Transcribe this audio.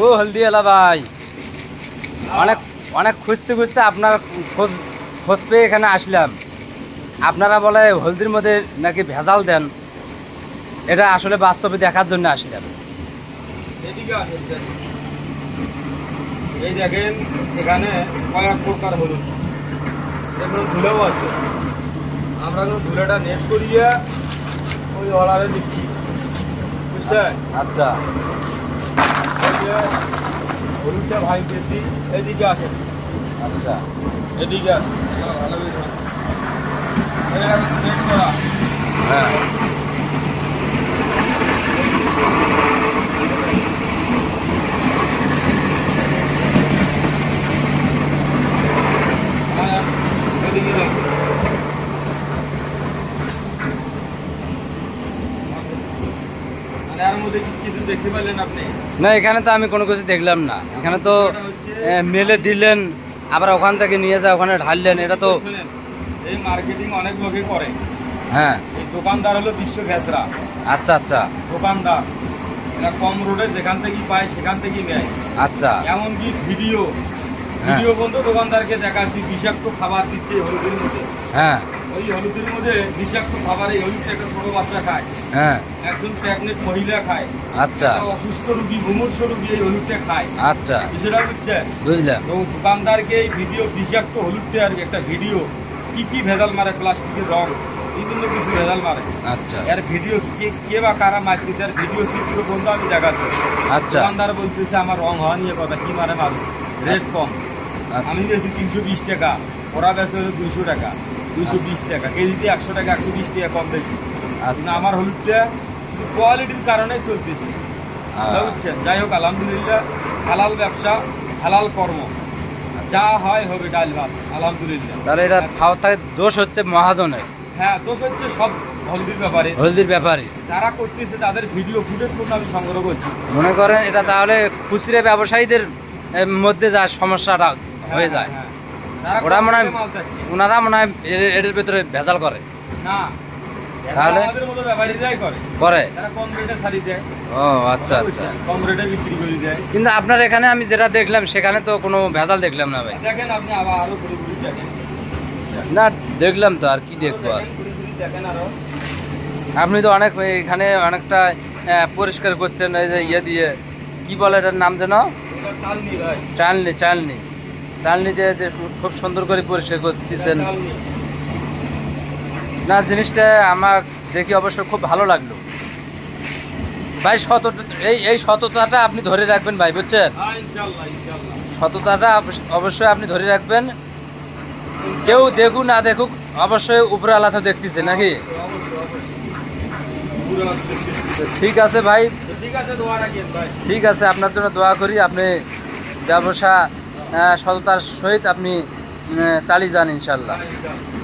ও হলদিওয়ালা ভাই, অনেক অনেক খুঁজতে খুঁজতে আপনার খোঁজ খোঁজ পেয়ে এখানে আসলাম। আপনারা বলে হলদির মধ্যে নাকি ভেজাল দেন, এটা আসলে বাস্তবে দেখার জন্য আসলাম। এদিকে আসেন, এই দেখেন এখানে কয়েক প্রকার হলুদ, এগুলো ধুলেও আছে। আমরা ধুলেটা নেট করিয়ে ওই অর্ডারে দিচ্ছি, বুঝছেন? আচ্ছা হলুদটা ভাই বেশি। এদিকে আসেন, আচ্ছা এদিকে আসেন, ভালো করে নেট করা। হ্যাঁ এদিকে যান। মানে এর মধ্যে কিছু দেখতে পারলেন আপনি? না, এখানে তো আমি কোনো কিছু দেখলাম না। এখানে তো মেলে দিলেন, আবার ওখান থেকে নিয়ে যা ওখানে ঢাললেন, এটা তো শুনেন, এই মার্কেটিং অনেক লোকে করে। হ্যাঁ। এই দোকানদার হলো বিশ্ব ঘেসরা আচ্ছা আচ্ছা দোকানদার। এরা কম রোডে যেখান থেকেই পায় সেখান থেকেই নেয়। আচ্ছা এমনকি ভিডিও হ্যাঁ বন্ধু দোকানদারকে দেখাচ্ছি বিষাক্ত খাবার দিচ্ছে এই হলুদের মধ্যে। হ্যাঁ ওই হলুদের মধ্যে বিষাক্ত খাবার, এই হলুদটা একটা ছোট বাচ্চা খায়, হ্যাঁ একজন প্রেগনেন্ট মহিলা খায়, আচ্ছা একটা অসুস্থ রুগী মুমূর্ষু রুগী এই হলুদটা খায়। আচ্ছা বিষয়টা বুঝছে? বুঝলাম। তো দোকানদারকে এই ভিডিও বিষাক্ত হলুদটা আর একটা ভিডিও কি কি ভেজাল মারে, প্লাস্টিকের রং, বিভিন্ন কিছু ভেজাল মারে। আচ্ছা এর ভিডিও কে বা কারা মারতেছে, আর ভিডিও চিত্র বন্ধু আমি দেখাচ্ছি। আচ্ছা দোকানদার বলতেছে আমার রং হওয়া নিয়ে কথা, কি মানে মারুন, রেট কম। আচ্ছা। আমি দিয়েছি 320 টাকা, ওরা বেশি হলো 200 টাকা, 220 টাকা কেজিতে, 100 টাকা 120 টাকা কম বেশি। কিন্তু আচ্ছা আমার হলুদটা শুধু কোয়ালিটির কারণেই চলতেছে, বুঝছেন? যাই হোক, আলহামদুলিল্লাহ, হালাল ব্যবসা, হালাল কর্ম, যা হয় হবে, ডাল ভাত, আলহামদুলিল্লাহ। তাহলে এটা খাওয়ার দোষ হচ্ছে মহাজনের, হ্যাঁ, দোষ হচ্ছে সব হলদির ব্যাপারে। হলদির ব্যাপারী যারা করতেছে তাদের ভিডিও ফুটেজ পর্যন্ত আমি সংগ্রহ করছি। মনে করেন এটা তাহলে খুচরা ব্যবসায়ীদের মধ্যে যা সমস্যাটা হয়ে যায়, হ্যাঁ, তারা ওরা মনে হয় মাল চাচ্ছে। ওনারা মনে হয় এটার ভিতরে ভেজাল করে। না, তাহলে আমাদের মতো ব্যাপারীরাই করে, করে তারা কম রেটে ছাড়ি দেয়। ও আচ্ছা আচ্ছা। বুঝছেন? কম রেটে বিক্রি করে দেয়। কিন্তু আপনার এখানে আমি যেটা দেখলাম সেখানে তো কোনো ভেজাল দেখলাম না ভাই। দেখেন আপনি আবার আরো ঘুরে ঘুরে দেখেন, না দেখলাম তো, আর কি দেখবো আর। ঘুরে ঘুরে দেখেন আরো। আপনি তো অনেক এখানে অনেকটা পরিষ্কার করছেন, এই যে ইয়ে দিয়ে কি বলে এটার নাম যেন, এবার চালনি ভাই, চালনি চালনি চালনি দিয়ে যে খুব সুন্দর করে পরিষ্কার করতেছেন। চালনি। না, জিনিসটা আমার দেখি অবশ্য খুব ভালো লাগলো ভাই। এই সততাটা আপনি ধরে রাখবেন ভাই, বুঝছেন? হ্যাঁ, ইনশাআল্লাহ ইনশাআল্লাহ। সততাটা অবশ্যই আপনি ধরে রাখবেন। কেউ দেখুক না দেখুক, অবশ্যই উপরে আল্লাহ তো দেখতেছে নাকি। অবশ্যই অবশ্যই পুরো আসছে। তো ঠিক আছে ভাই, তো ঠিক আছে, দোয়া রাখেন ভাই। ঠিক আছে, আপনার জন্য দোয়া করি। আপনি ব্যবসা সততার সহিত আপনি চালিয়ে যান ইনশাল্লাহ। ইনশাআল্লাহ।